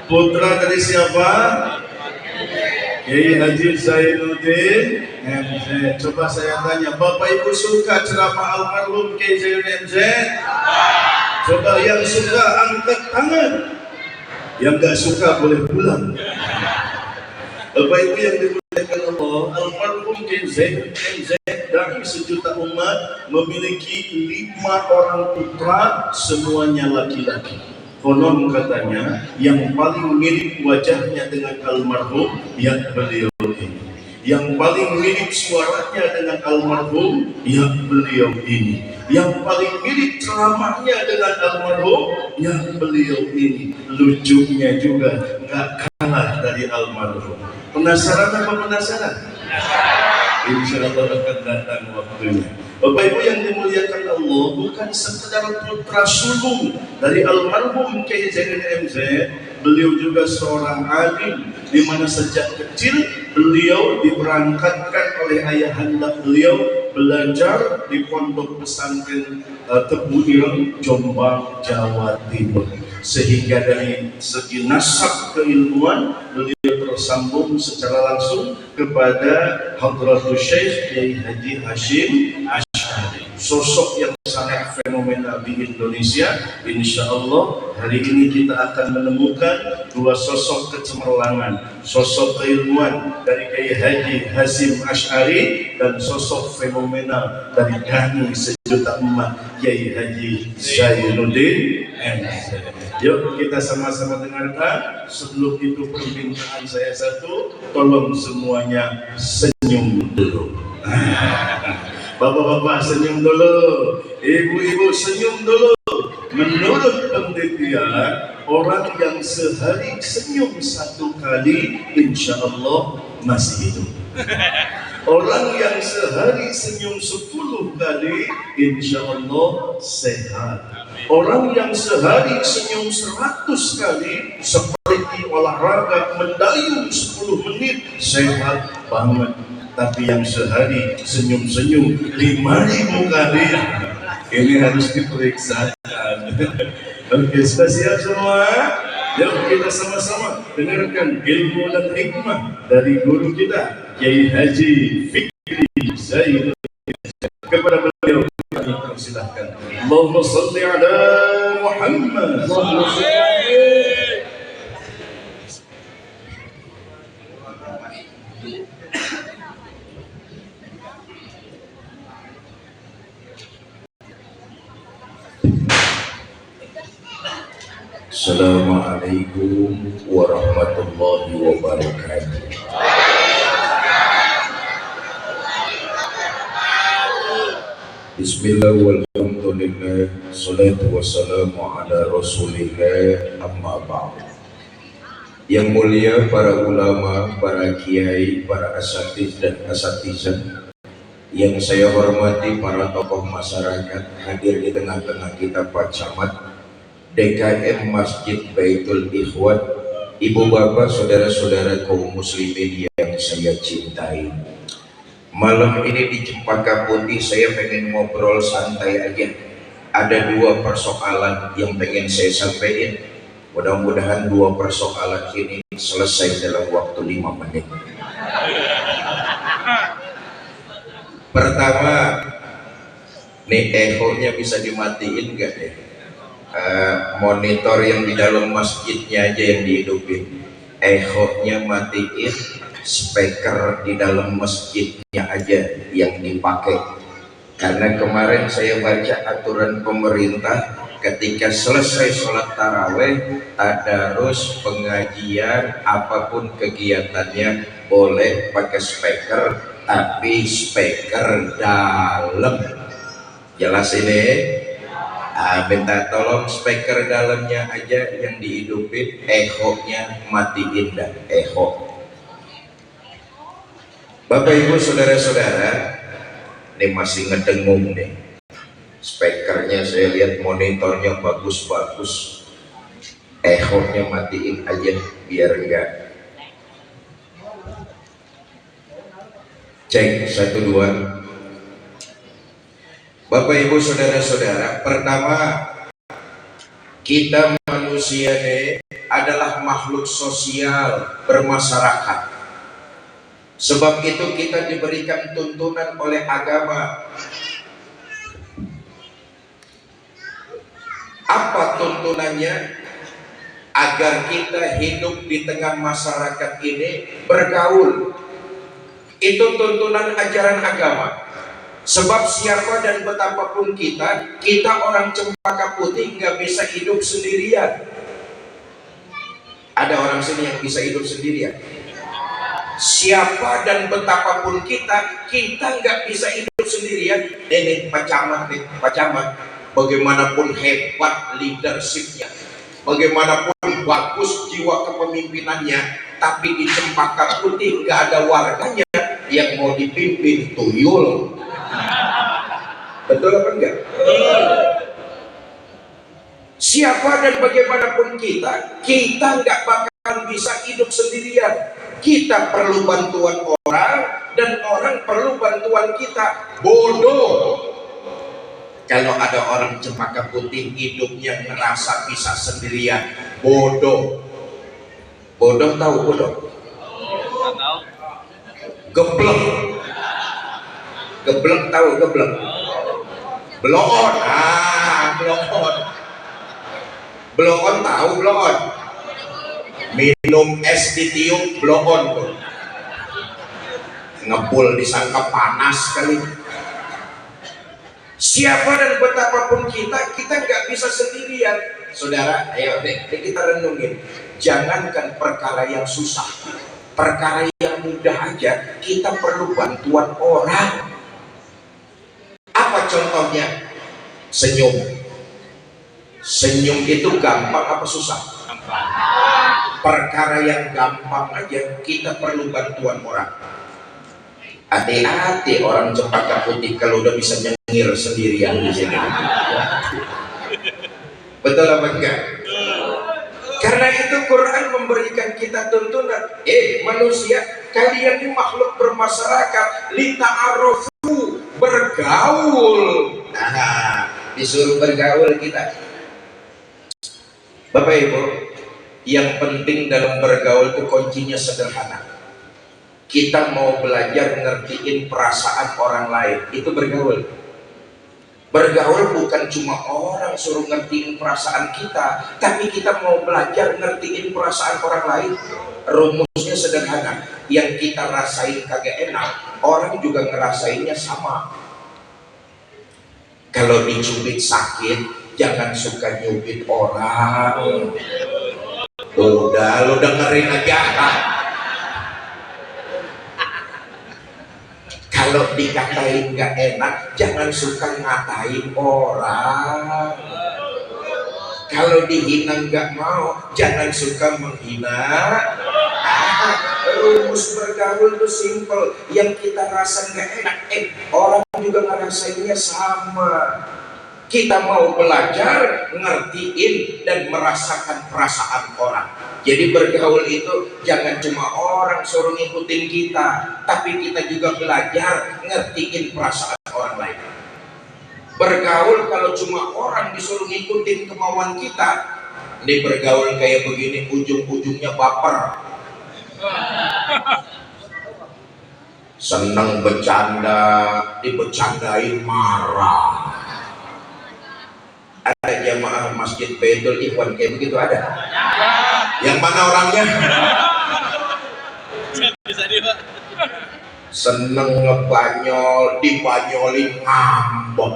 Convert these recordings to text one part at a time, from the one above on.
Putra dari siapa? Kiai Haji Zainuddin MZ. Coba saya tanya, Bapak Ibu suka ceramah almarhum Kiai Zainuddin MZ? Coba yang suka angkat tangan, yang gak suka boleh pulang. Bapak Ibu yang dimuliakan Allah, almarhum Kiai Zainuddin MZ dari sejuta umat memiliki 5 orang putra, semuanya laki-laki. Konon katanya yang paling mirip wajahnya dengan almarhum ya beliau ini, yang paling mirip suaranya dengan almarhum ya beliau ini, yang paling mirip ceramahnya dengan almarhum ya beliau ini. Lucunya juga nggak kalah dari almarhum. Penasaran apa penasaran? Insya Allah akan datang waktunya. Bapak Ibu yang dimuliakan Allah, bukan sekedar putra sulung dari almarhum Kiai Zainuddin MZ, beliau juga seorang alim, di mana sejak kecil beliau diberangkatkan oleh ayahanda beliau belajar di pondok pesantren Tebu Ireng, Jombang, Jawa Timur. Sehingga dari segi nasab keilmuan beliau tersambung secara langsung kepada Hadratus Syekh Kiai Haji Hashim Asy'ari, sosok yang sangat fenomenal di Indonesia. Insya Allah hari ini kita akan menemukan 2 sosok kecemerlangan, sosok keilmuan dari Kiai Haji Hashim Asy'ari dan sosok fenomenal dari kami sejuta umat Kiai Haji Zainuddin MZ. Yuk kita sama-sama dengarkan. Sebelum itu permintaan saya satu, tolong semuanya senyum dulu. Bapak-bapak senyum dulu, ibu-ibu senyum dulu. Menurut penelitian, orang yang sehari senyum 1 kali, insya Allah masih hidup. Orang yang sehari senyum 10 kali, insya Allah sehat. Orang yang sehari senyum 100 kali, seperti olahraga mendayung 10 menit, sehat banget. Tapi yang sehari senyum-senyum 5.000 kali, ini harus diperiksakan. Oke, sudah siap semua? Yuk kita sama-sama dengarkan ilmu dan hikmah dari guru kita Kiai Haji Fikri Zainuddin. Kepada beliau kami persilahkan. Allahumma shalli ala Muhammad. Assalamualaikum warahmatullahi wabarakatuh. Bismillah walhamdulillah, salatu wassalamu ala rasulillah, amma ba'd. Yang mulia para ulama, para kiai, para asatiz dan asatizah, yang saya hormati para tokoh masyarakat hadir di tengah-tengah kita, Pak Camat, DKM Masjid Baitul Ikhwan, ibu bapak, saudara-saudara kaum muslimin yang saya cintai. Malam ini di Cempaka Putih saya pengen ngobrol santai aja. Ada 2 persoalan yang pengen saya sampaikan. Mudah-mudahan 2 persoalan ini selesai dalam waktu 5 menit. Pertama, nih echo-nya bisa dimatiin gak deh? Monitor yang di dalam masjidnya aja yang dihidupin, echo-nya matiin, speaker di dalam masjidnya aja yang dipakai. Karena kemarin saya baca aturan pemerintah, ketika selesai sholat taraweh, tadarus, pengajian, apapun kegiatannya boleh pakai speaker, tapi speaker dalam. Jelas ini? Minta tolong speaker dalamnya aja yang dihidupin, echo-nya matiin dan echo. Bapak Ibu saudara-saudara, ini masih ngedengung nih. Speakernya saya lihat monitornya bagus-bagus, echo-nya matiin aja biar enggak. Cek 1 2. Bapak Ibu saudara-saudara, pertama, kita manusia nih adalah makhluk sosial bermasyarakat. Sebab itu kita diberikan tuntunan oleh agama. Apa tuntunannya? Agar kita hidup di tengah masyarakat ini bergaul. Itu tuntunan ajaran agama. Sebab siapa dan betapapun kita orang Cempaka Putih nggak bisa hidup sendirian. Ada orang sini yang bisa hidup sendirian? Siapa dan betapapun kita nggak bisa hidup sendirian. Ini Pak Camat, bagaimanapun hebat leadershipnya, bagaimanapun bagus jiwa kepemimpinannya, tapi di Cempaka Putih nggak ada warganya yang mau dipimpin tuyul. Betul apa enggak? Siapa dan bagaimanapun kita nggak bakal bisa hidup sendirian. Kita perlu bantuan orang dan orang perlu bantuan kita. Bodoh kalau ada orang Cempaka Putih hidupnya ngerasa bisa sendirian. Bodoh. Bodoh tahu bodoh? Geblek. Geblek tahu geblek? Bloon. Bloon. Bloon tahu bloon? Minum es ditiup bloon tuh. Ngebul disangka panas kali. Siapa dan betapapun kita nggak bisa sendirian. Saudara, ayo deh kita renungin. Jangankan perkara yang susah, perkara yang mudah aja kita perlu bantuan orang. Apa contohnya? Senyum. Senyum itu gampang apa susah? Perkara yang gampang aja kita perlu bantuan orang. Hati-hati orang Cempaka Putih kalau udah bisa nyengir sendirian di sini. Betul apa enggak? Karena itu Quran memberikan kita tuntunan. Manusia, kalian ini makhluk bermasyarakat, lita'arofu, bergaul. Nah, disuruh bergaul kita. Bapak Ibu, yang penting dalam bergaul itu kuncinya sederhana. Kita mau belajar ngertiin perasaan orang lain, itu bergaul. Bergaul bukan cuma orang suruh ngertiin perasaan kita, tapi kita mau belajar ngertiin perasaan orang lain. Rumusnya sederhana, yang kita rasain kagak enak, orang juga ngerasainnya sama. Kalau dicubit sakit, jangan suka nyubit orang. Udah, lo dengerin aja. Kalau dikatain gak enak, jangan suka ngatain orang. Kalau dihina gak mau, jangan suka menghina. Rumus bergaul itu simple. Yang kita rasa gak enak, orang juga ngerasainnya sama. Kita mau belajar ngertiin dan merasakan perasaan orang. Jadi bergaul itu jangan cuma orang suruh ngikutin kita, tapi kita juga belajar ngertiin perasaan orang lain. Bergaul kalau cuma orang disuruh ngikutin kemauan kita, ini bergaul kayak begini ujung-ujungnya baper. Seneng bercanda, dibercandain marah. Ada jamaah masjid Baitul Ikhwan kayak begitu ada? Yang mana orangnya? Seneng ngebanyol, dibanyolin ngambek.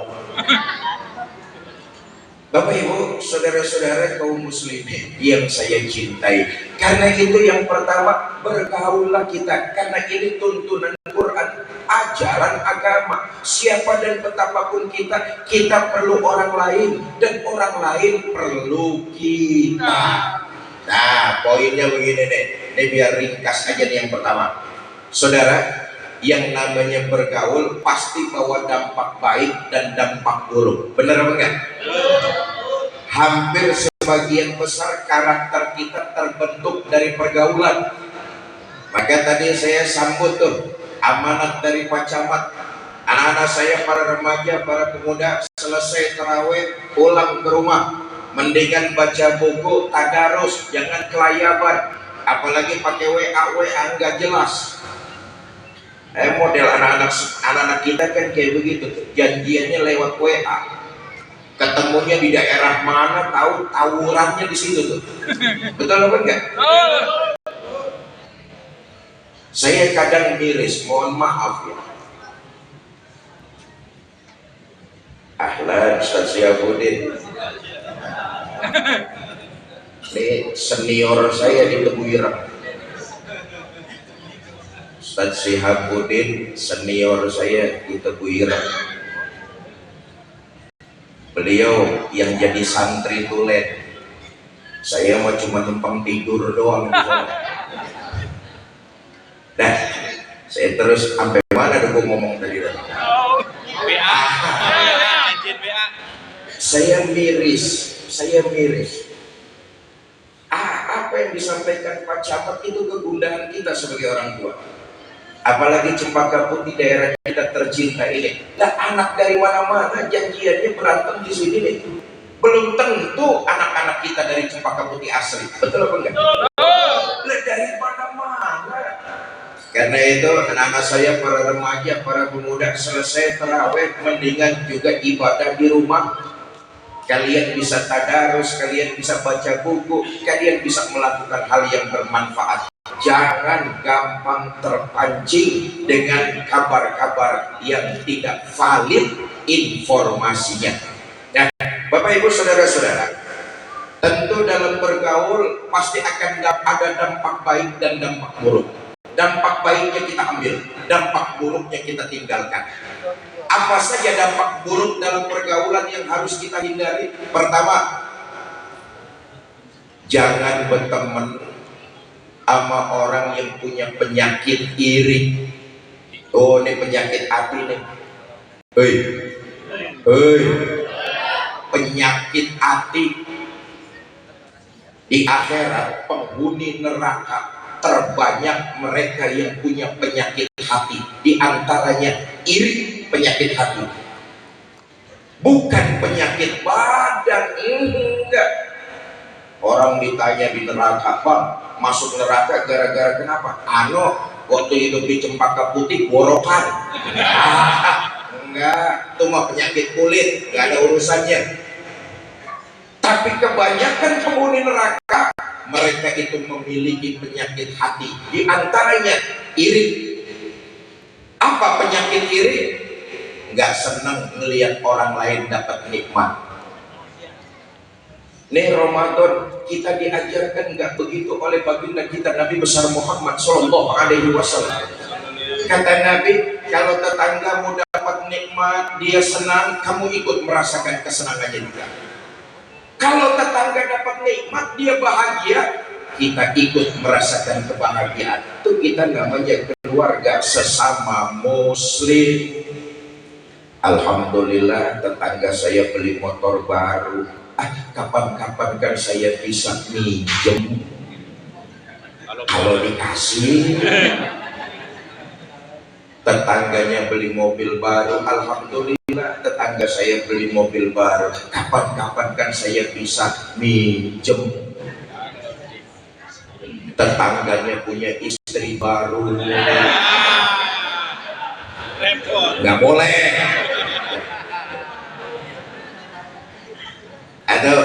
Bapak Ibu, saudara-saudara kaum muslimin yang saya cintai, karena itu yang pertama bergaullah kita, karena ini tuntunan Quran, ajaran agama. Siapa dan betapapun kita perlu orang lain dan orang lain perlu kita. Nah, poinnya begini nih, ini biar ringkas aja nih yang pertama. Saudara, yang namanya bergaul pasti bawa dampak baik dan dampak buruk. Benar apa enggak? Hampir sebagian besar karakter kita terbentuk dari pergaulan. Maka tadi saya sambut tuh amanat dari Pak Camat. Anak-anak saya, para remaja, para pemuda, selesai tarawih pulang ke rumah, Mendingan baca buku tadarus, jangan kelayaban, apalagi pakai WA nggak jelas. Model anak-anak kita kan kayak begitu tuh. Janjiannya lewat WA, ketemunya di daerah mana, tahu tawurannya di situ tuh. Betul apa enggak? Saya kadang miris, mohon maaf ya. Ahlan Ustaz Syafuddin. Ini senior saya di Tebuireng. Ustaz Syafuddin senior saya di Tebuireng. Beliau yang jadi santri tulen. Saya mah cuma numpang tidur doang. Nah, saya terus sampai mana ada gua ngomong tadi? WA. Saya miris. Apa yang disampaikan Pak Camat itu kegundahan kita sebagai orang tua. Apalagi Cempaka Putih daerah kita tercinta ini. Lah anak dari mana-mana janjiannya berantem di sini nih. Belum tentu anak-anak kita dari Cempaka Putih asli. Betul apa enggak? Lah dari mana-mana. Karena itu anak-anak saya, para remaja, para pemuda, selesai tarawih mendingan juga ibadah di rumah. Kalian bisa tadarus, kalian bisa baca buku, kalian bisa melakukan hal yang bermanfaat. Jangan gampang terpancing dengan kabar-kabar yang tidak valid informasinya. Nah, Bapak Ibu Saudara-saudara, tentu dalam bergaul pasti akan ada dampak baik dan dampak buruk. Dampak baiknya kita ambil, dampak buruknya kita tinggalkan. Apa saja dampak buruk dalam pergaulan yang harus kita hindari? Pertama, jangan berteman sama orang yang punya penyakit iri. Oh, ini penyakit hati nih. Penyakit hati. Di akhirat penghuni neraka terbanyak mereka yang punya penyakit hati. Di antaranya iri, penyakit hati. Bukan penyakit badan, enggak. Orang ditanya di neraka, Bang, masuk neraka gara-gara kenapa? Waktu hidup di Cempaka Putih borokan. Enggak, itu mah penyakit kulit, enggak ada urusannya. Tapi kebanyakan penghuni neraka, mereka itu memiliki penyakit hati. Di antaranya iri. Apa penyakit iri? Nggak senang melihat orang lain dapat nikmat. Nih Ramadan kita diajarkan nggak begitu oleh baginda kita Nabi besar Muhammad Shallallahu Alaihi Wasallam. Kata Nabi, kalau tetanggamu dapat nikmat, dia senang, kamu ikut merasakan kesenangannya juga. Kalau tetangga dapat nikmat, dia bahagia, kita ikut merasakan kebahagiaan. Itu kita namanya keluarga sesama muslim. Alhamdulillah tetangga saya beli motor baru. Kapan-kapan kan saya bisa minjem kalau dikasih. Tetangganya beli mobil baru, alhamdulillah tetangga saya beli mobil baru. Kapan-kapan kan saya bisa minjem. Tetangganya punya istri baru, nggak boleh. Aduh,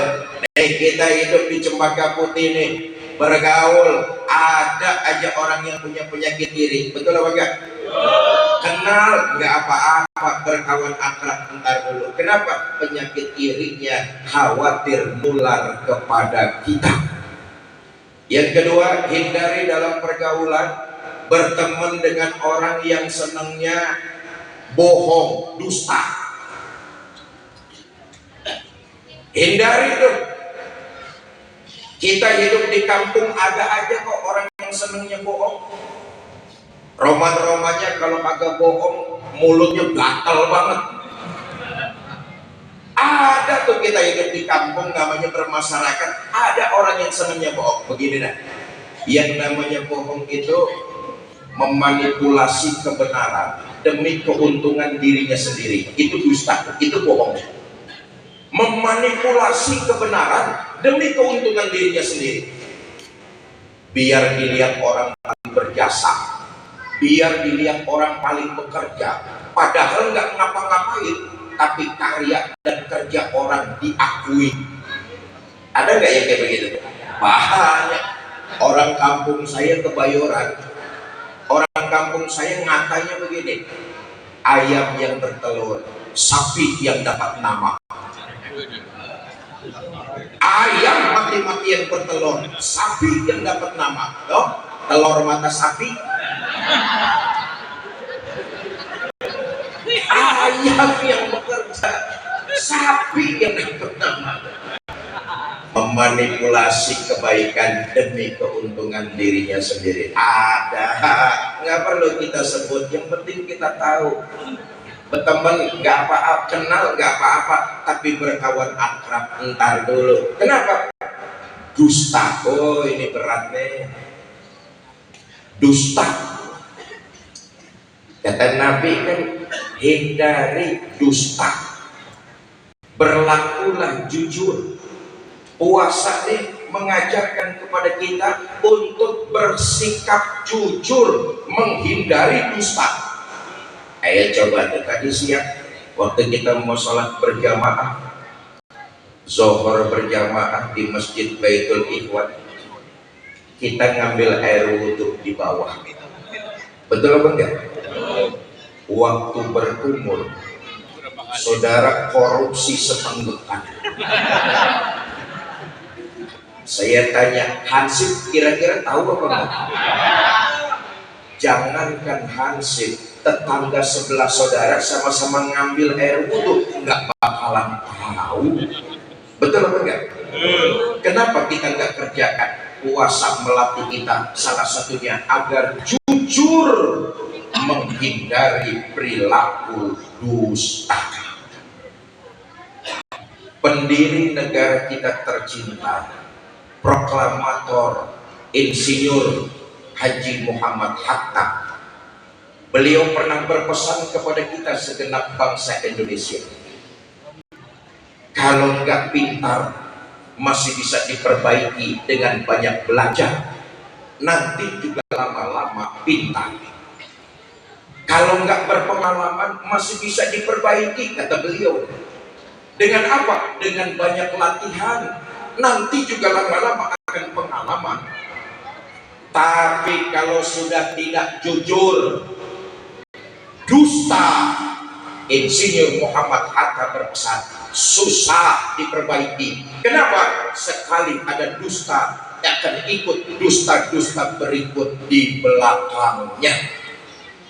kita hidup di Cempaka Putih nih, bergaul, ada aja orang yang punya penyakit iri. Betul apa enggak? Kenal nggak apa-apa, berkawan akrab entar dulu. Kenapa? Penyakit irinya khawatir nular kepada kita. Yang kedua, hindari dalam pergaulan berteman dengan orang yang senangnya bohong, dusta. Hindari itu. Kita hidup di kampung, ada aja kok orang yang senangnya bohong. Roman-romannya kalau kagak bohong mulutnya gatal banget. Ada tuh kita hidup di kampung namanya bermasyarakat, ada orang yang senangnya bohong. Begini dah, yang namanya bohong itu memanipulasi kebenaran demi keuntungan dirinya sendiri. Itu dusta, itu bohong. memanipulasi kebenaran demi keuntungan dirinya sendiri. Biar dilihat orang paling berjasa, biar dilihat orang paling bekerja, padahal nggak ngapa-ngapain, tapi karya dan kerja orang diakui. Ada nggak yang kayak begitu? Banyak. Orang kampung saya Kebayoran, orang kampung saya ngatanya begini, ayam yang bertelur, sapi yang dapat nama. Ayam mati-matian bertelur, sapi yang dapat nama. Loh, telur mata sapi. Ayam yang bekerja, sapi yang dapat nama. Memanipulasi kebaikan demi keuntungan dirinya sendiri. Ada, nggak perlu kita sebut, yang penting kita tahu. Berteman nggak apa-apa, kenal nggak apa-apa, tapi berkawan akrab entar dulu. Kenapa? Dusta. Oh, ini berat nih. Dusta. Kata Nabi kan, hindari dusta. Berlakulah jujur. Puasa nih mengajarkan kepada kita untuk bersikap jujur, menghindari dusta. Ayo coba tuh, tadi siang waktu kita mau sholat berjamaah, Zohor berjamaah di Masjid Baitul Ikhwan, kita ngambil air wudhu di bawah. Betul apa enggak? Waktu berkumur, saudara korupsi setenggekan. Saya tanya, Hansip kira-kira tahu apa enggak? Jangankan Hansip, tetangga sebelah saudara sama-sama ngambil air wudhu nggak bakalan tahu. Betul apa enggak? Kenapa kita nggak kerjakan? Puasa melatih kita salah satunya agar jujur menghindari perilaku dusta. Pendiri negara kita tercinta, proklamator Insinyur Haji Muhammad Hatta, beliau pernah berpesan kepada kita segenap bangsa Indonesia, kalau nggak pintar masih bisa diperbaiki dengan banyak belajar, nanti juga lama-lama pintar. Kalau nggak berpengalaman masih bisa diperbaiki, kata beliau, dengan apa? Dengan banyak latihan, nanti juga lama-lama akan pengalaman. Tapi kalau sudah tidak jujur, dusta, Insinyur Muhammad Hatta berpesan, susah diperbaiki. Kenapa? Sekali ada dusta, akan ikut dusta-dusta berikut di belakangnya.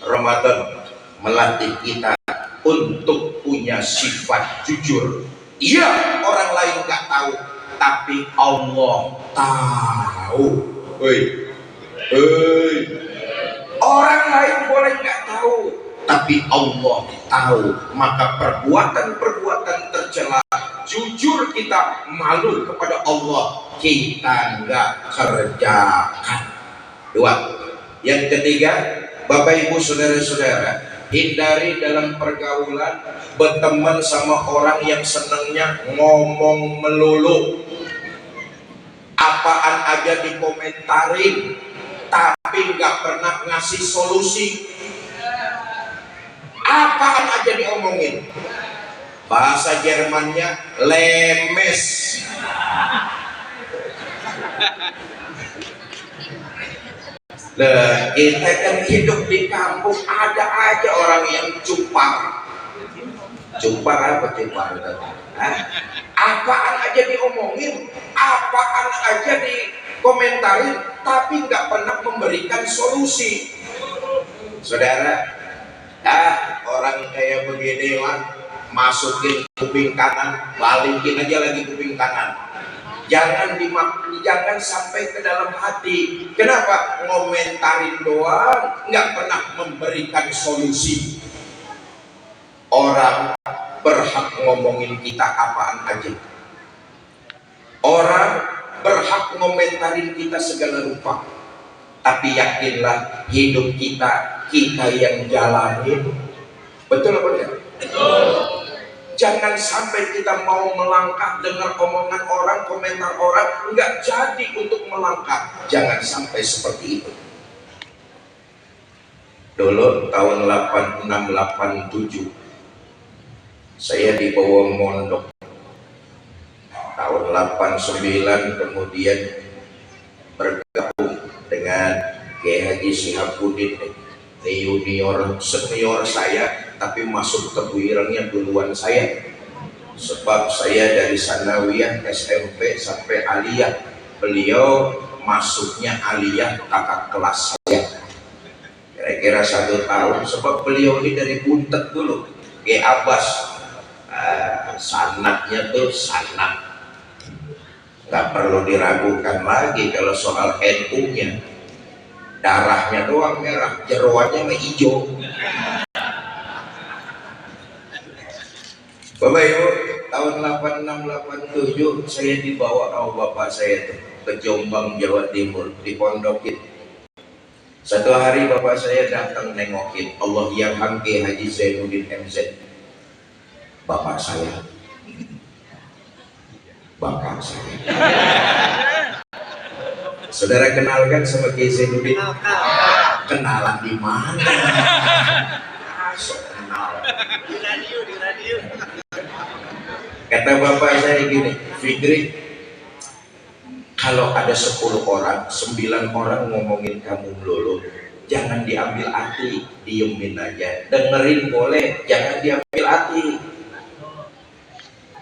Ramadan melatih kita untuk punya sifat jujur. Iya, orang lain nggak tahu, tapi Allah tahu. Orang lain boleh nggak tahu, tapi Allah tahu. Maka perbuatan-perbuatan tercela, jujur kita malu kepada Allah, kita nggak kerjakan. Dua. Yang ketiga, Bapak Ibu Saudara-saudara, hindari dalam pergaulan berteman sama orang yang senangnya ngomong melulu. Apaan aja dikomentarin, tapi nggak pernah ngasih solusi. Apaan aja diomongin. Bahasa Jermannya lemes. Nah, kita kan hidup di kampung, ada aja orang yang cupar. Cupar apa cupar? Apaan aja diomongin, apaan aja dikomentarin, tapi nggak pernah memberikan solusi. Saudara, orang kayak begini lah, masukin kuping kanan, balikin aja lagi kuping kanan. Jangan sampai ke dalam hati. Kenapa? Ngomentarin doang, nggak pernah memberikan solusi. Orang berhak ngomongin kita apaan aja. Orang berhak ngomentarin kita segala rupa. Tapi yakinlah, hidup kita yang jalanin. Betul apa enggak? Betul. Jangan sampai kita mau melangkah dengar omongan orang, komentar orang, nggak jadi untuk melangkah. Jangan sampai seperti itu. Dulu tahun 86-87 saya dibawa mondok. Tahun 89 kemudian bergabung dengan Kiai Haji Syihabuddin, junior senior saya, tapi masuk kebuirannya duluan saya. Sebab saya dari sanawiyah SMP sampai aliyah, beliau masuknya aliyah kakak kelas saya. Kira-kira 1 tahun, sebab beliau ini dari Buntet dulu, Kiai Abbas. Sanatnya tuh sanat, nggak perlu diragukan lagi kalau soal NU-nya. Darahnya doang merah, jeroannya mah hijau. Bapak Ibu, tahun 86-87 saya dibawa sama bapak saya tuh ke Jombang, Jawa Timur, dipondokin. Satu hari bapak saya datang nengokin, Allah yarham Kiai Haji Zainuddin MZ. Bapak saya. Saudara kenalkan sama Kiai Zainuddin? Kenalan di mana? Kenal. Di radio. Kata bapak saya gini, Fikri, kalau ada 10 orang, 9 orang ngomongin kamu melulu, jangan diambil hati, diemin aja. Dengerin boleh, jangan diambil hati.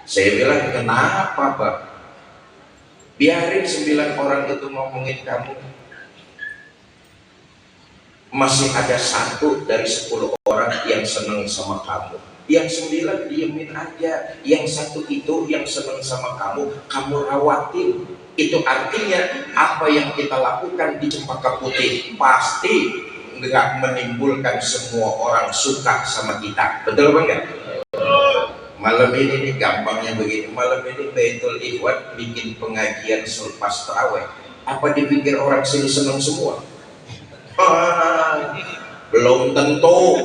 Saya bilang, kenapa Pak? Biarin 9 orang itu ngomongin kamu. Masih ada 1 dari 10 orang yang senang sama kamu. Yang 9 diemin aja. Yang 1 itu yang senang sama kamu, kamu rawatin. Itu artinya apa yang kita lakukan di Cempaka Putih pasti nggak menimbulkan semua orang suka sama kita. Betul apa enggak? Malam ini nih gampangnya begini, malam ini Baitul Ikhwan bikin pengajian selepas tarawih. Apa dipikir orang sini senang semua? Belum tentu.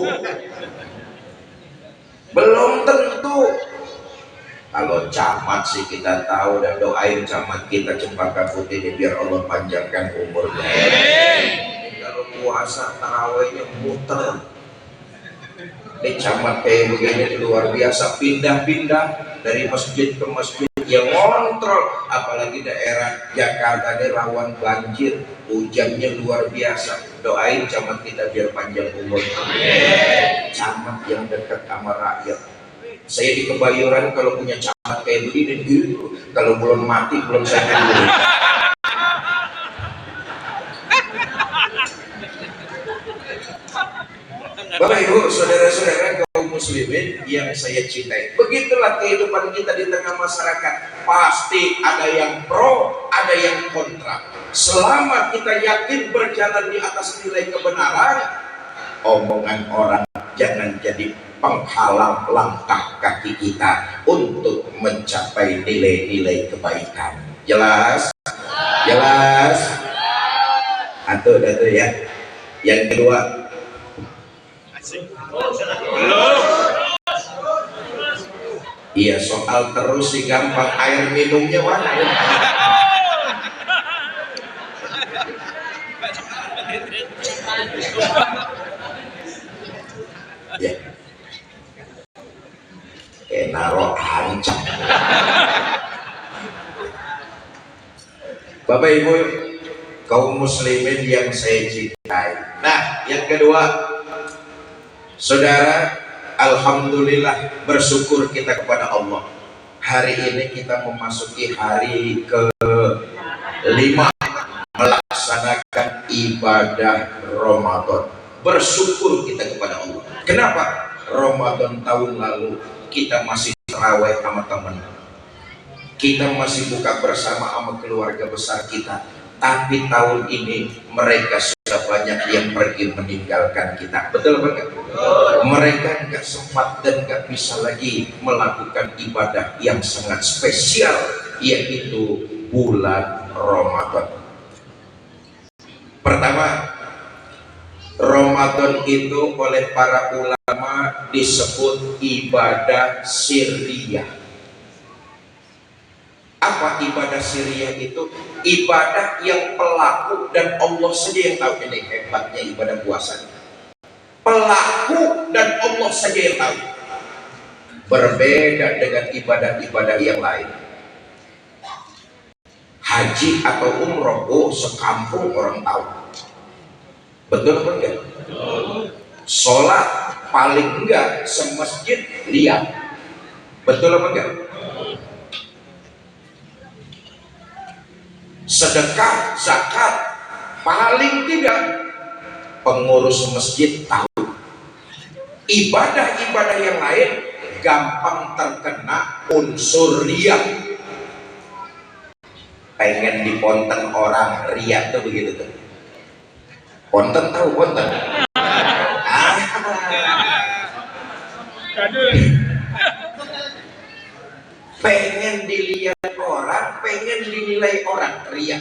Kalau camat sih kita tahu dan doain camat kita Cempaka Putih ini biar Allah panjangkan umurnya. Kalau puasa tarawihnya muter. Ini camat kayak begini luar biasa, pindah-pindah dari masjid ke masjid, yang ngontrol. Apalagi daerah Jakarta ini rawan banjir, hujannya luar biasa. Doain camat kita biar panjang umur. Camat yang dekat sama rakyat. Saya di Kebayoran kalau punya camat kayak begini gitu, kalau belum mati belum saya peduli. Bapak Ibu, saudara-saudara kaum muslimin yang saya cintai, begitulah kehidupan kita di tengah masyarakat. Pasti ada yang pro, ada yang kontra. Selama kita yakin berjalan di atas nilai kebenaran, omongan orang jangan jadi penghalang langkah kaki kita untuk mencapai nilai-nilai kebaikan. Jelas? Jelas? Atau ya. Yang kedua, iya, soal terus sih gampang, air minumnya mana? Ya, naro ancam. Bapak Ibu kaum muslimin yang saya cintai. Nah, yang kedua, saudara, alhamdulillah, bersyukur kita kepada Allah. Hari ini kita memasuki hari ke-5 melaksanakan ibadah Ramadan. Bersyukur kita kepada Allah. Kenapa? Ramadan tahun lalu kita masih tarawih sama teman, kita masih buka bersama sama keluarga besar kita. Tapi tahun ini mereka sudah banyak yang pergi meninggalkan kita. Betul banget. Mereka nggak sempat dan nggak bisa lagi melakukan ibadah yang sangat spesial, yaitu bulan Ramadan. Pertama, Ramadan itu oleh para ulama disebut ibadah sirriyah. Apa ibadah sirriyah itu? Ibadah yang pelaku dan Allah saja yang tahu. Ini hebatnya ibadah puasa. Pelaku dan Allah saja yang tahu. Berbeda dengan ibadah-ibadah yang lain. Haji atau umroh, oh sekampung orang tahu. Betul apa enggak? Sholat paling enggak semasjid lihat. Betul apa enggak? Sedekah, zakat paling tidak pengurus masjid tahu. Ibadah-ibadah yang lain gampang terkena unsur riya. Pengen diponten orang riya tuh begitu tuh. Ponten tahu ponten? Pengen dilihat orang, pengen dinilai orang, riya.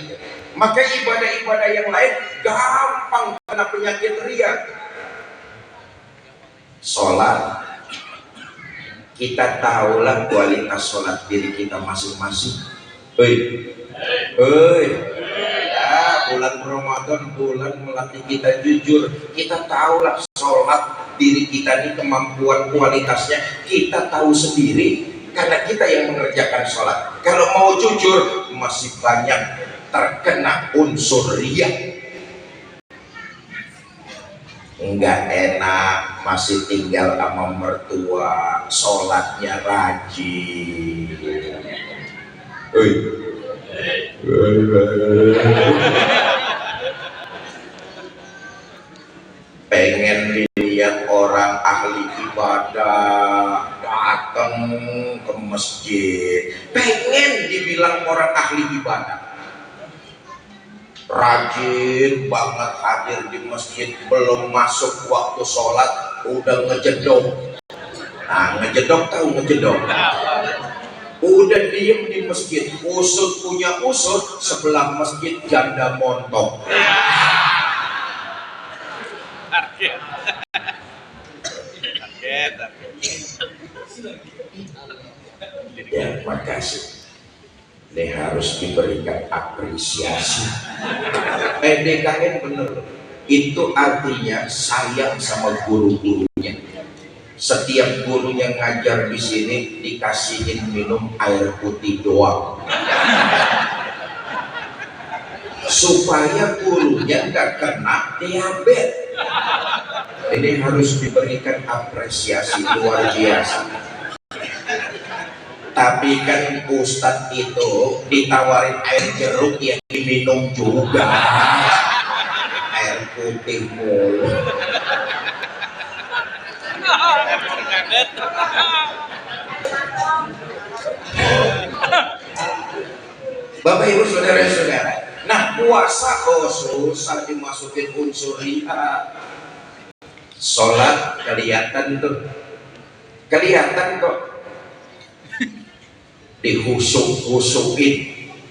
Maka ibadah-ibadah yang lain gampang kena penyakit riya. Sholat, kita tahulah kualitas sholat diri kita masing-masing. Ya, bulan Ramadan bulan melatih kita jujur. Kita tahulah sholat diri kita ini kemampuan kualitasnya kita tahu sendiri karena kita yang mengerjakan sholat. Kalau mau jujur masih banyak terkena unsur riya. Enggak enak masih tinggal sama mertua, sholatnya rajin. Pengen dilihat orang ahli ibadah datang ke masjid, pengen dibilang orang ahli ibadah, rajin banget hadir di masjid, belum masuk waktu sholat udah ngejedok. Nah, ngejedok tahu ngejedok? Udah diem di masjid, usut punya usut, sebelah masjid janda montok. Ya, makasih. Ini harus diberikan apresiasi. DKN bener, itu artinya sayang sama guru-gurunya. Setiap gurunya ngajar di sini dikasihin minum air putih doang, supaya gurunya nggak kena diabetes. Ini harus diberikan apresiasi luar biasa. Tapi kan Ustadz itu ditawarin air jeruk yang diminum juga, air putih mulu. Bapak Ibu saudara-saudara, nah puasa susah dimasukin unsur riya. Sholat kelihatan tuh, kelihatan kok, dihusuk-husukin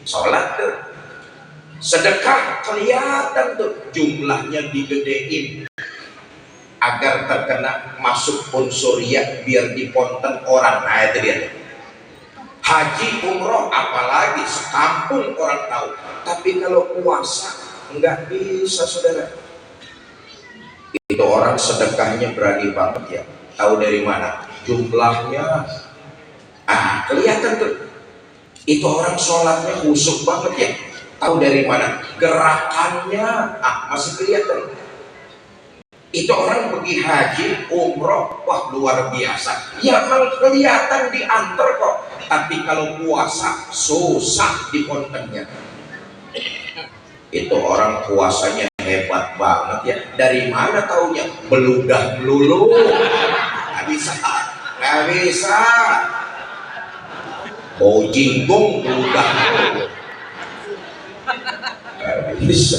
sholat tuh. Sedekah kelihatan tuh, jumlahnya digedein agar terkena masuk unsur riya biar diponten orang. Nah itu dia. Haji umroh apalagi sekampung orang tahu, tapi kalau puasa enggak bisa saudara. Itu orang sedekahnya berani banget ya, tahu dari mana jumlahnya, kelihatan tuh. Itu orang sholatnya khusyuk banget ya, tahu dari mana gerakannya, masih kelihatan. Itu orang pergi haji umroh, wah luar biasa ya, memang kelihatan diantar kok. Tapi kalau puasa susah dikontennya. Itu orang puasanya hebat banget ya. Dari mana taunya? Beludah melulu. Nggak bisa, nggak bisa. Bau jinggung beludah melulu. Nggak bisa.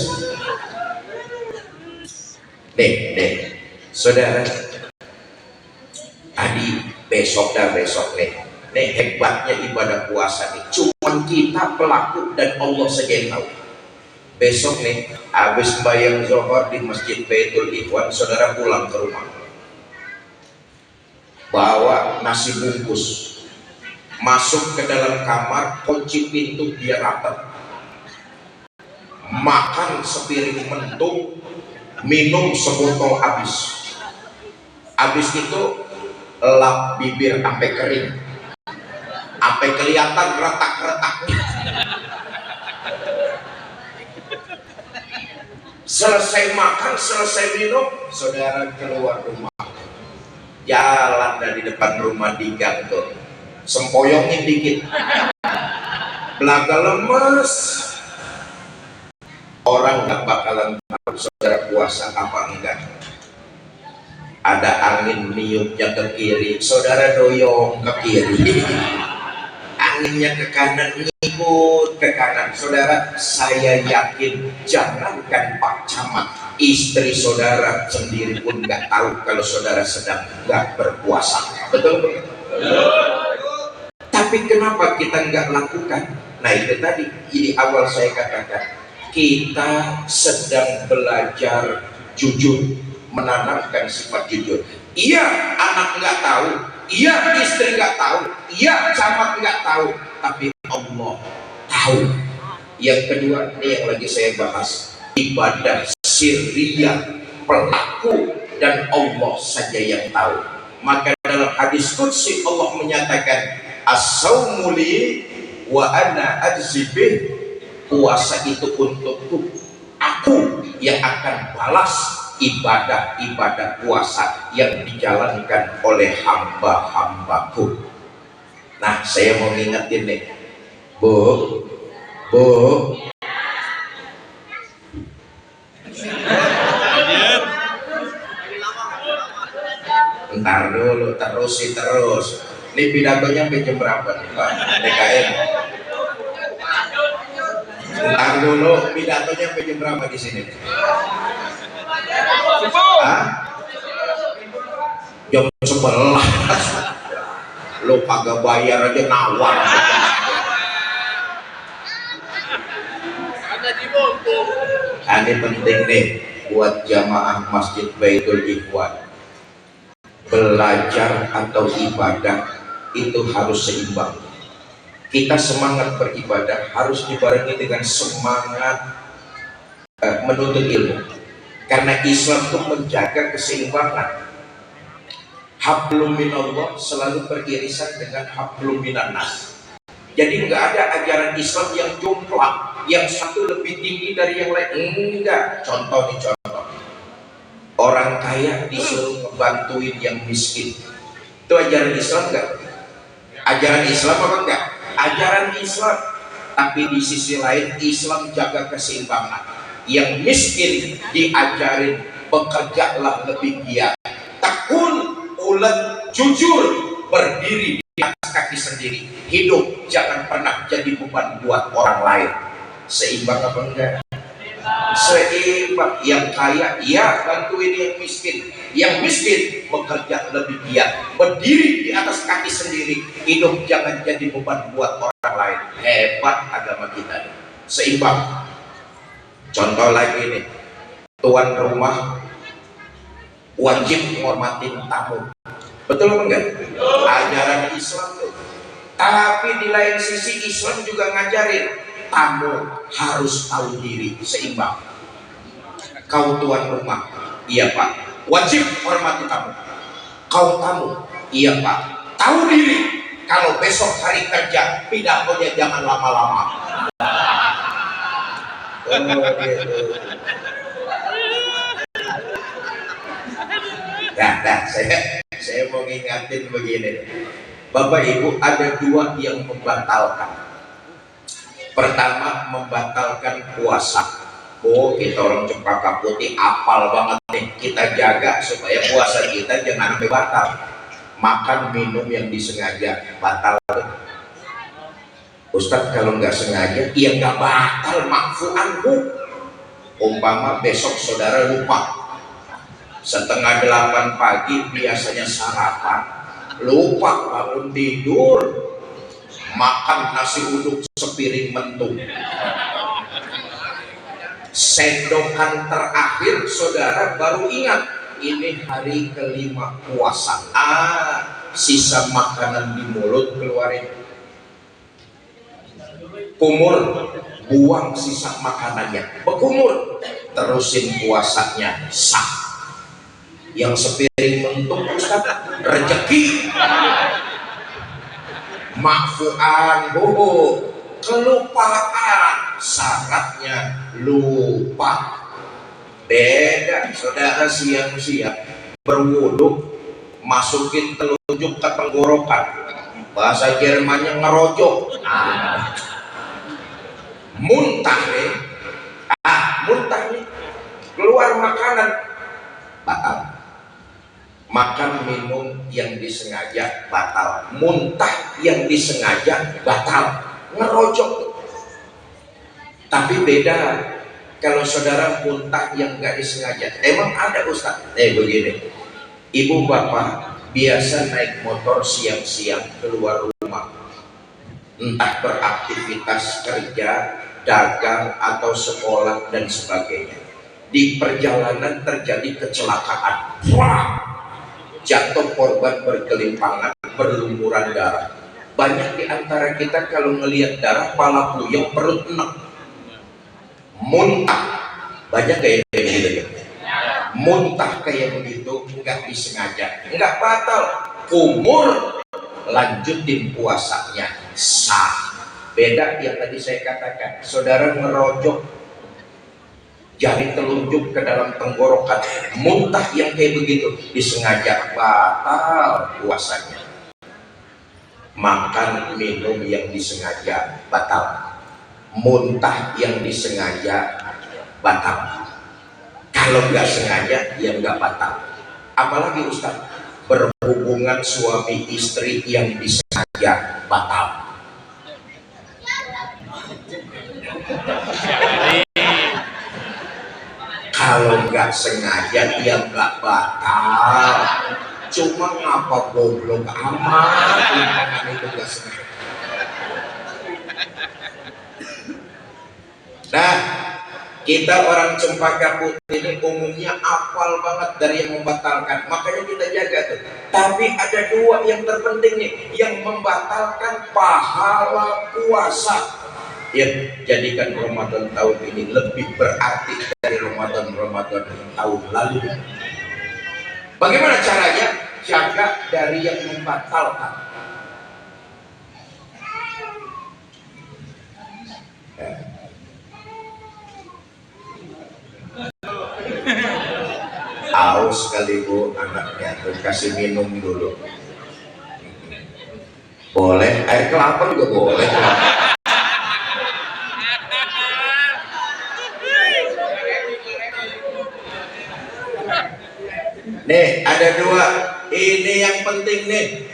Deh, saudara. Tadi besok nih. Nih hebatnya ibadah puasa nih, cuman kita pelaku dan Allah saja yang tahu. Besok nih habis bayang zuhur di Masjid Baitul Ikhwan, saudara pulang ke rumah, bawa nasi bungkus, masuk ke dalam kamar, kunci pintu, dia rapat, makan sepiring mentung, minum sebotol habis itu lap bibir sampai kering, sampai kelihatan retak-retaknya. Selesai makan, selesai minum, saudara keluar rumah, jalan dari depan rumah di gang tuh, sempoyongin dikit, belaga lemes. Orang gak bakalan tahu saudara puasa apa enggak. Ada angin niupnya ke kiri, saudara doyong ke kiri. Anginnya ke kanan, ngikut ke kanan. Saudara, saya yakin jangankan Pak Camat, istri saudara sendiri pun nggak tahu kalau saudara sedang nggak berpuasa. Betul? Tapi kenapa kita nggak lakukan? Nah itu tadi, di awal saya katakan, kita sedang belajar jujur, menanamkan sifat jujur. Iya, anak nggak tahu, iya istri nggak tahu, iya camat nggak tahu, tapi Allah tahu. Yang kedua, ini yang lagi saya bahas, ibadah sirriyah, pelaku dan Allah saja yang tahu. Maka dalam hadis qudsi Allah menyatakan, as-saumu li wa ana ajzi bih, puasa itu untukku, aku yang akan balas ibadah-ibadah puasa yang dijalankan oleh hamba-hambaku. Nah, saya mau ngingetin nih, Bu, ntar dulu, terus. Ini pidatonya sampai jam berapa nih Pak DKM? Ntar dulu, pidatonya sampai jam berapa di sini? Hah? Jam 11. Lo kagak bayar aja nawar. Ini penting nih buat jamaah Masjid Baitul Ikhwan. Belajar atau ibadah itu harus seimbang. Kita semangat beribadah harus dibarengi dengan semangat menuntut ilmu. Karena Islam itu menjaga keseimbangan. Hablum minallah selalu beririsan dengan hablum minannas. Jadi nggak ada ajaran Islam yang jomplang, yang satu lebih tinggi dari yang lain. Enggak. Contoh. Orang kaya disuruh ngebantuin yang miskin. Itu ajaran Islam enggak? Ajaran Islam apa enggak? Ajaran Islam. Tapi di sisi lain Islam jaga keseimbangan. Yang miskin diajarin bekerjalah lebih giat, tekun, ulet, jujur, berdiri di atas kaki sendiri, hidup jangan pernah jadi beban buat orang lain. Seimbang apa enggak? Seimbang. Yang kaya ya bantuin yang miskin, yang miskin bekerja lebih giat, berdiri di atas kaki sendiri, hidup jangan jadi beban buat orang lain. Hebat agama kita, seimbang. Contoh lagi nih, tuan rumah wajib menghormati tamu. Betul apa enggak? Ajaran Islam tuh. Tapi di lain sisi Islam juga ngajarin tamu harus tahu diri, seimbang. Kau tuan rumah, iya Pak, wajib hormati tamu. Kau tamu, iya Pak, tahu diri. Kalau besok hari kerja, pidatonya jangan lama-lama. Nah, saya mau ngingatin begini, Bapak Ibu, ada dua yang membatalkan. Pertama, membatalkan puasa. Oh, kita orang Cempaka Putih apal banget nih, kita jaga supaya puasa kita jangan sampai batal. Makan minum yang disengaja batal. Ustadz kalau nggak sengaja, ya nggak batal, makfu anhu. Umpama besok saudara lupa, setengah 8 pagi biasanya sarapan, lupa bangun tidur, makan nasi uduk sepiring mentung. Sendokan terakhir saudara baru ingat, ini hari kelima puasa. sisa makanan di mulut keluarin. Kumur, buang sisa makanannya, berkumur, terusin puasanya, sah. Yang sepiring mentuk Ustaz, rezeki. Makfuan, kelupaan, syaratnya lupa. Beda, saudara, siang-siang berwudu, masukin telunjuk ke tenggorokan, bahasa Jermannya ngerojok. Muntah nih, muntah nih, keluar makanan, batal. Makan minum yang disengaja batal, muntah yang disengaja batal, ngerojok. Tapi beda kalau saudara muntah yang nggak disengaja. Emang ada Ustaz? Begini, ibu bapak biasa naik motor siang-siang keluar rumah, entah beraktivitas kerja, dagang, atau sekolah dan sebagainya. Di perjalanan terjadi kecelakaan, jatuh korban bergelimpangan, berlumuran darah. Banyak di antara kita kalau ngelihat darah pala puyeng, perut enak, muntah. Banyak kayak gitu. Muntah kayak begitu nggak disengaja, nggak batal, kumur, lanjutin puasanya, sah. Beda yang tadi saya katakan, saudara ngerojok jari telunjuk ke dalam tenggorokan, muntah yang kayak begitu disengaja, batal puasanya. Makan minum yang disengaja batal, muntah yang disengaja batal. Kalau nggak sengaja ya nggak batal. Apalagi Ustaz, berhubungan suami istri yang disengaja batal. Kalau nggak sengaja ya nggak batal, cuma ngapa goblok amat itu nggak sengaja. Nah, kita orang Cempaka Putih ini umumnya apal banget dari yang membatalkan, makanya kita jaga tuh. Tapi ada dua yang terpenting nih, yang membatalkan pahala puasa. Ya, jadikan Ramadan tahun ini lebih berarti dari Ramadan tahun lalu. Bagaimana caranya? Jaga dari yang membatalkan. Aus kali bu anaknya, kasih minum dulu. Boleh, air kelapa juga boleh. Nih, ada dua. Ini yang penting nih.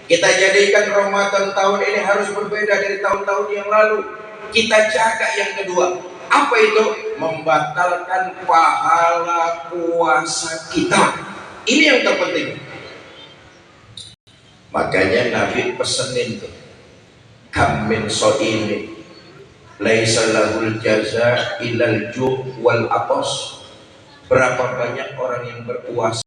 Kita jadikan Ramadan tahun ini harus berbeda dari tahun-tahun yang lalu. Kita jaga yang kedua. Apa itu? Membatalkan pahala puasa kita. Ini yang terpenting. Makanya Nabi pesenin tuh, kam min so'ini laisa lahul jaza ilal ju' wal atos. Berapa banyak orang yang berpuasa,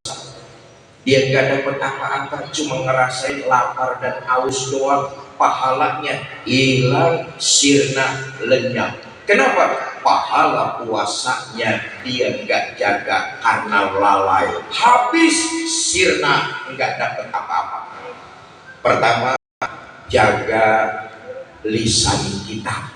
dia nggak dapat apa-apa, cuma ngerasain lapar dan haus doang, pahalanya hilang, sirna, lenyap. Kenapa? Pahala puasanya dia nggak jaga karena lalai, habis, sirna, nggak dapat apa-apa. Pertama, jaga lisan kita.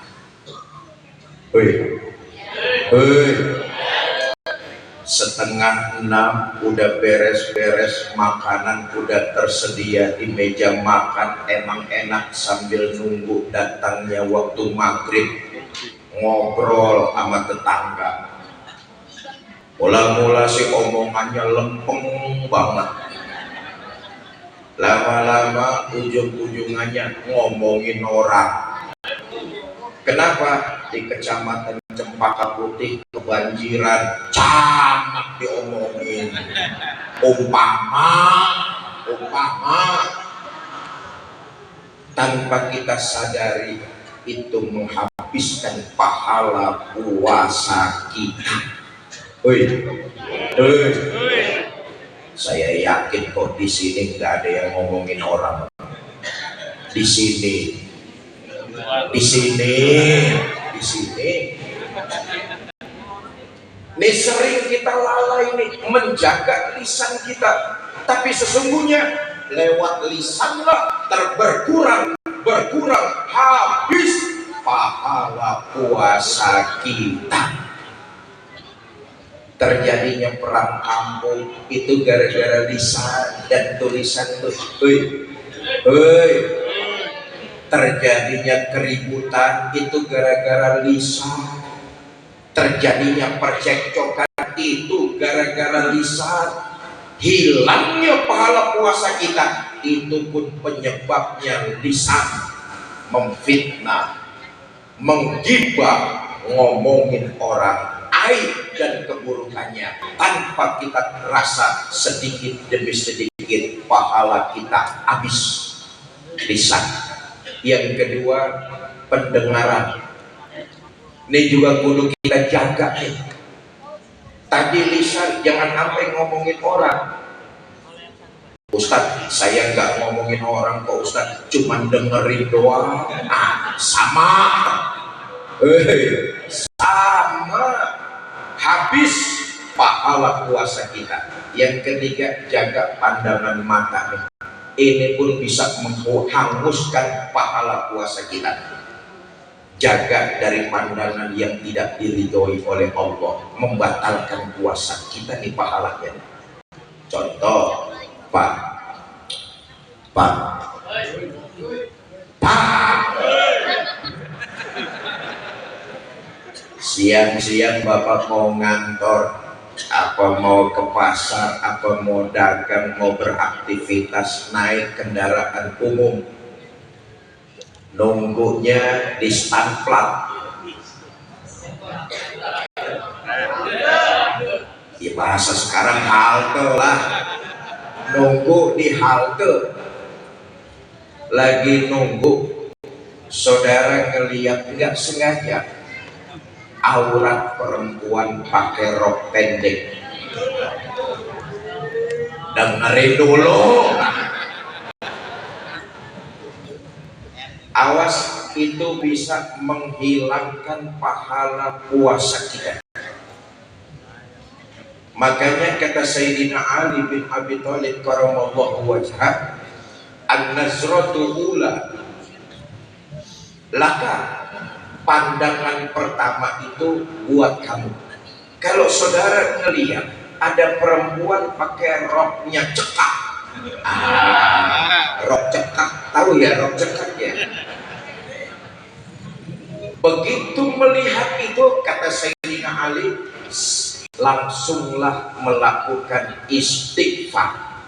Setengah 6 udah beres-beres, makanan udah tersedia di meja makan, emang enak sambil nunggu datangnya waktu maghrib, ngobrol sama tetangga. Mula-mula si omongannya lempeng banget, lama-lama ujung-ujungannya ngomongin orang. Kenapa? Di kecamatan Cempaka Putih kebanjiran, camat diomongin. Umpama tanpa kita sadari itu menghabiskan pahala puasa kita. Saya yakin kok di sini nggak ada yang ngomongin orang. Di sini. Ini sering kita lalai nih menjaga lisan kita, tapi sesungguhnya lewat lisanlah berkurang habis pahala puasa kita. Terjadinya perang kampung itu gara-gara lisan dan tulisan tuh. Terjadinya keributan itu gara-gara lisan. Terjadinya percekcokan itu gara-gara lisan. Hilangnya pahala puasa kita itu pun penyebabnya lisan. Memfitnah, menggibah, ngomongin orang, aib dan keburukannya tanpa kita rasa, sedikit demi sedikit pahala kita habis. Lisan. Yang kedua, pendengaran. Ini juga kudu kita jaga nih. Tadi lisan jangan sampai ngomongin orang. Ustadz, saya nggak ngomongin orang kok Ustadz, cuman dengerin doang. Sama. Sama. Habis pahala puasa kita. Yang ketiga, jaga pandangan mata nih. Ini pun bisa menghanguskan pahala puasa kita. Jaga dari pandangan yang tidak diridhoi oleh Allah, membatalkan puasa kita nih pahalanya. Contoh, Pak, siang-siang Bapak mau ngantor, apa mau ke pasar, apa mau dagang, mau beraktivitas, naik kendaraan umum, nunggunya di stand plat. Ya bahasa sekarang halte lah, nunggu di halte. Lagi nunggu, saudara ngeliat nggak sengaja aurat perempuan pakai rok pendek. Dengerin dulu. Awas, itu bisa menghilangkan pahala puasa kita. Makanya kata Sayyidina Ali bin Abi Thalib karamallahu wajhah, an-nazratu ula laka, pandangan pertama itu buat kamu. Kalau saudara ngelihat ada perempuan pakai roknya cekak, rok cekak, tahu ya rok cekak ya? Begitu melihat itu, kata Sayyidina Ali, langsunglah melakukan istighfar.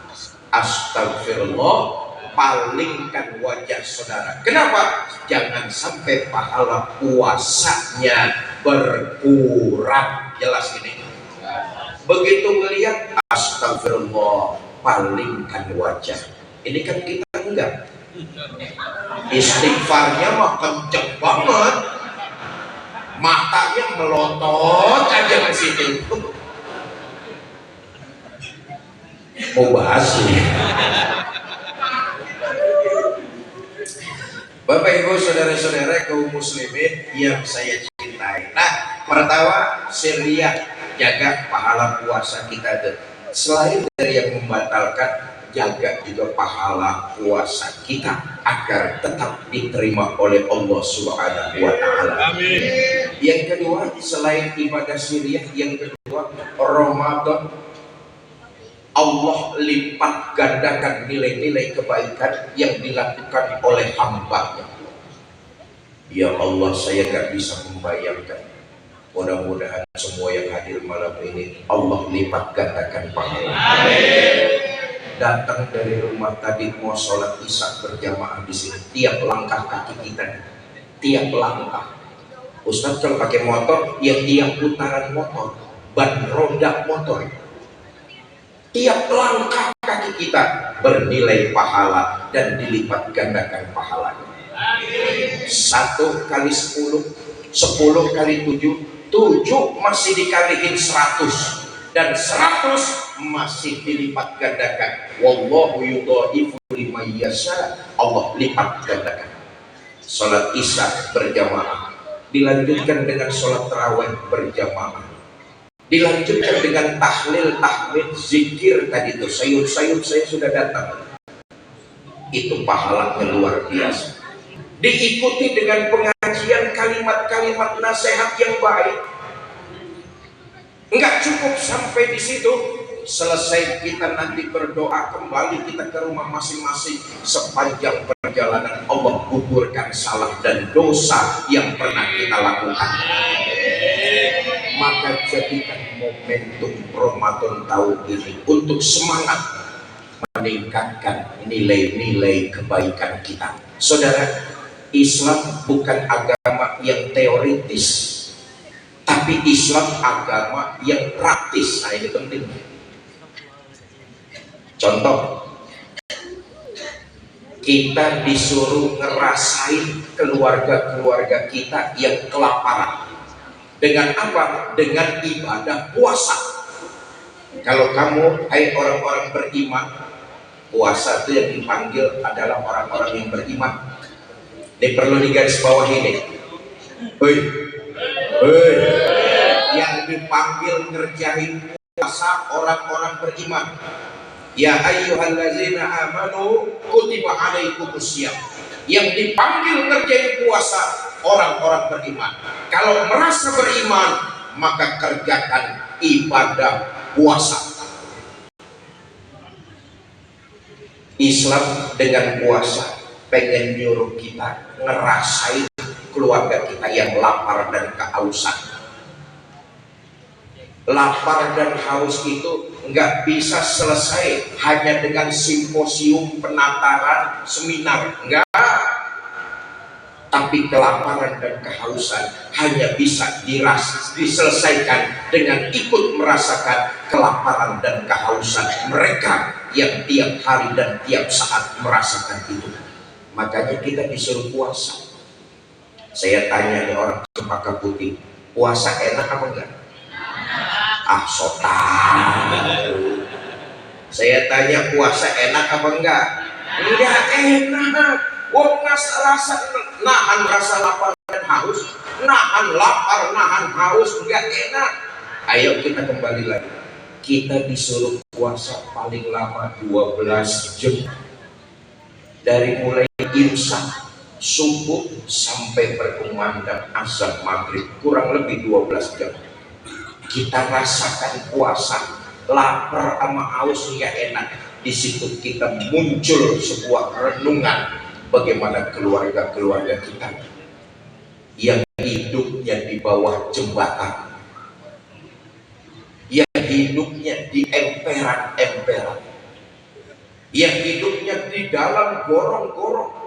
Astagfirullah, palingkan wajah saudara. Kenapa? Jangan sampai pahala puasanya berkurang. Jelas ini. Begitu melihat, astagfirullah, palingkan wajah. Ini kan kita enggak. Istighfarnya mah kenceng banget, matanya melotot aja ke situ. Mau bahas ini. Bapak Ibu saudara-saudara kaum muslimin yang saya cintai. Nah, pertama Syria, jaga pahala puasa kita tuh. Selain dari yang membatalkan, jaga juga pahala puasa kita agar tetap diterima oleh Allah Subhanahu wa taala. Amin. Yang kedua, selain ibadah Syria, yang kedua Ramadan, Allah lipat gandakan nilai-nilai kebaikan yang dilakukan oleh hamba-Nya. Ya Allah, saya gak bisa membayangkan. Mudah-mudahan semua yang hadir malam ini Allah lipat gandakan pahala. Datang dari rumah tadi mau sholat isya berjamaah di sini, tiap langkah kaki kita, tiap langkah. Ustaz kalau pakai motor, ya tiap putaran motor, ban roda motor. Tiap langkah kaki kita bernilai pahala dan dilipat gandakan pahalanya. 1 kali 10, 10 kali 7, 7 masih dikalihin 100. dan 100 masih dilipat gandakan. Wallahu yudhaifu liman yasha. Allah lipat gandakan. Salat Isya berjamaah dilanjutkan dengan salat tarawih berjamaah, dilanjutkan dengan tahlil, tahmid, zikir tadi itu sayur-sayur saya sudah datang. Itu pahalanya luar biasa. Diikuti dengan pengajian kalimat-kalimat nasihat yang baik. Enggak cukup sampai di situ. Selesai kita nanti berdoa, kembali kita ke rumah masing-masing. Sepanjang perjalanan Allah gugurkan salah dan dosa yang pernah kita lakukan. Maka jadikan momentum Ramadan tahun ini untuk semangat meningkatkan nilai-nilai kebaikan kita. Saudara, Islam bukan agama yang teoritis, tapi Islam agama yang praktis. Nah, ini penting. Contoh, kita disuruh ngerasain keluarga-keluarga kita yang kelaparan. Dengan apa? Dengan ibadah puasa. Kalau kamu, hai orang-orang beriman, puasa itu yang dipanggil adalah orang-orang yang beriman. Ini perlu digarisbawahi nih. Hei, yang dipanggil ngerjain puasa orang-orang beriman. Ya ayyuhallazina amanu kutiba alaikumusiyam. Yang dipanggil ngerjain puasa orang-orang beriman. Kalau merasa beriman, maka kerjakan ibadah puasa. Islam dengan puasa pengen nyuruh kita ngerasain keluarga kita yang lapar dan kehausan. Lapar dan haus itu nggak bisa selesai hanya dengan simposium, penataran, seminar, enggak. Tapi kelaparan dan kehausan hanya bisa diselesaikan dengan ikut merasakan kelaparan dan kehausan mereka yang tiap hari dan tiap saat merasakan itu. Makanya kita disuruh puasa. Saya tanya nih orang Cempaka Putih, puasa enak apa enggak? Ah, sotan. Saya tanya, puasa enak apa enggak? Enggak enak. Wong rasa nahan rasa lapar dan haus, nahan lapar, nahan haus, enggak enak. Ayo kita kembali lagi. Kita disuruh puasa paling lama 12 jam. Dari mulai imsak subuh sampai berkumandang azan maghrib, kurang lebih 12 jam. Kita rasakan puasa, lapar sama haus nggak enak. Di situ kita muncul sebuah renungan bagaimana keluarga-keluarga kita yang hidupnya di bawah jembatan, yang hidupnya di emperan-emperan, yang hidupnya di dalam gorong-gorong.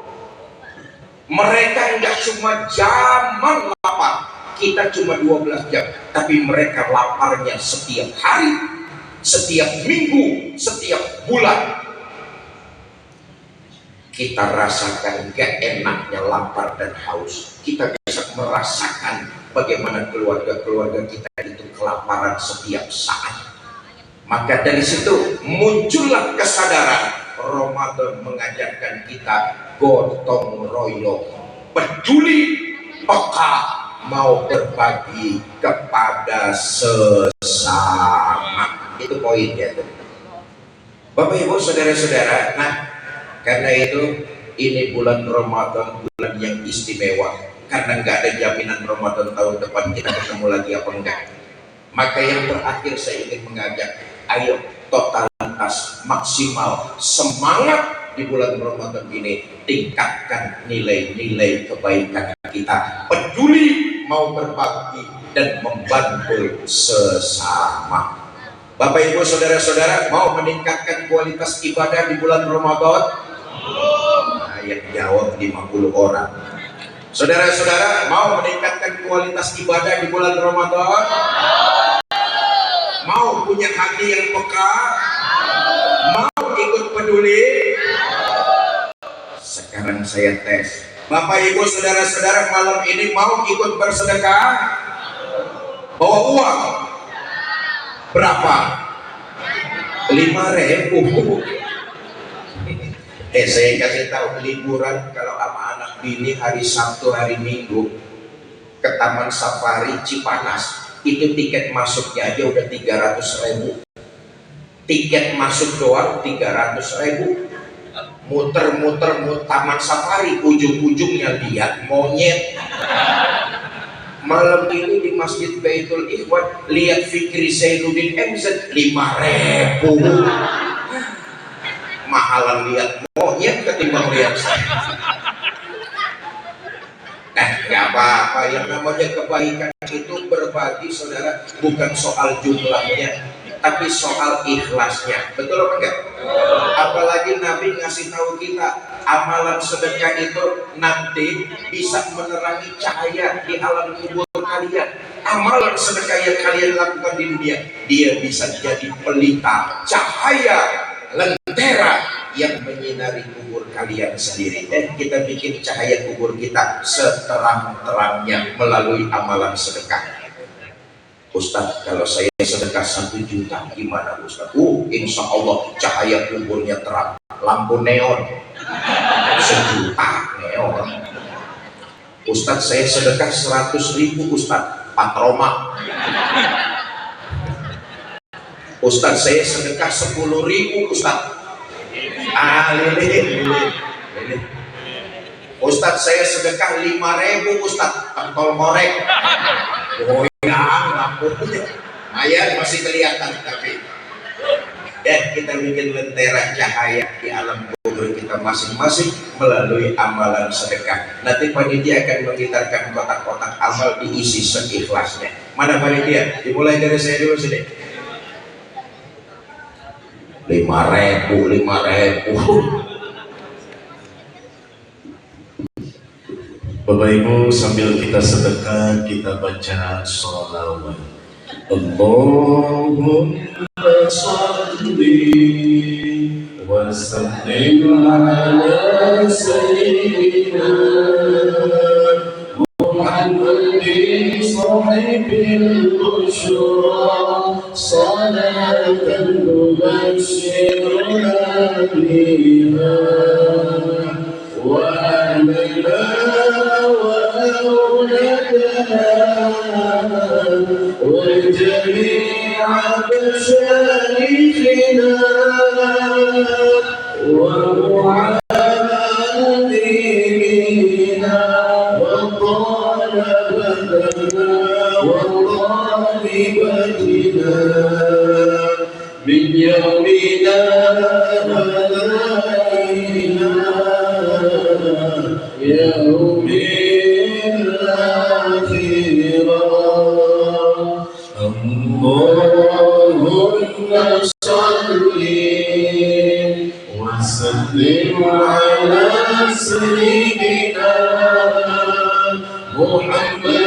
Mereka enggak cuma zaman lapar, kita cuma 12 jam, tapi mereka laparnya setiap hari, setiap minggu, setiap bulan. Kita rasakan gak enaknya lapar dan haus. Kita bisa merasakan bagaimana keluarga-keluarga kita itu kelaparan setiap saat. Maka dari situ muncullah kesadaran. Ramadan mengajarkan kita gotong royong, peduli, peka, mau berbagi kepada sesama. Itu poinnya tuh. Bapak Ibu saudara-saudara, nah karena itu ini bulan Ramadan, bulan yang istimewa. Karena nggak ada jaminan Ramadan tahun depan kita ketemu lagi apa enggak. Maka yang terakhir saya ingin mengajak, ayo totalitas maksimal semangat di bulan Ramadan ini, tingkatkan nilai-nilai kebaikan kita, peduli, mau berbagi dan membantu sesama. Bapak Ibu saudara-saudara, mau meningkatkan kualitas ibadah di bulan Ramadan? Nah, yang jawab 50 orang. Saudara-saudara, mau meningkatkan kualitas ibadah di bulan Ramadan? Mau punya hati yang peka? Mau ikut peduli? Sekarang saya tes. Bapak Ibu saudara-saudara, malam ini mau ikut bersedekah? Bawa uang? Berapa? 5.000. Saya kasih tahu, liburan kalau sama anak bini hari Sabtu hari Minggu ke Taman Safari Cipanas, itu tiket masuknya aja udah 300.000. Tiket masuk doang 300.000. Muter-muter Taman Safari, ujung-ujungnya lihat monyet. Malam ini di Masjid Baitul Ikhwan lihat Fikri Zainuddin MZ 5.000. Mahalan lihat monyet ketimbang lihat saya. Gak apa-apa, yang namanya kebaikan itu berbagi, saudara, bukan soal jumlahnya, tapi soal ikhlasnya. Betul apa enggak? Apalagi Nabi ngasih tahu kita, amalan sedekah itu nanti bisa menerangi cahaya di alam kubur kalian. Amalan sedekah yang kalian lakukan di dunia, dia bisa jadi pelita cahaya lentera yang menyinari kubur kalian sendiri. Dan kita bikin cahaya kubur kita seterang-terangnya melalui amalan sedekah. Ustaz, kalau saya sedekah 1 juta gimana Ustaz? Insya Allah cahaya kuburnya terang, lampu neon 1 juta neon. Ustaz, saya sedekah 100.000 Ustaz, patroma. Ustaz, saya sedekah 10.000 Ustaz. Lele. Ustaz, saya sedekah 5.000 Ustaz, pentol korek. Goyang lampunya. Ayat masih kelihatan tapi. Kita bikin lentera cahaya di alam kubur kita masing-masing melalui amalan sedekah. Nanti panitia akan menggitarkan kotak-kotak amal diisi seikhlasnya. Mana panitia? Dimulai dari saya dulu sini. 5.000. Bapak Ibu, sambil kita sedekah, kita baca sholawat. Allahumma sholli wa sallim ala sayyidina Muhammadin sahibil busyra salatan tubashshiruna biha wa ahlana وجميع مشايخنا ومعلمينا وطلبتنا وطالبتنا من يومنا هذا إلى يوم اللهم صل وسلم على سيدنا محمد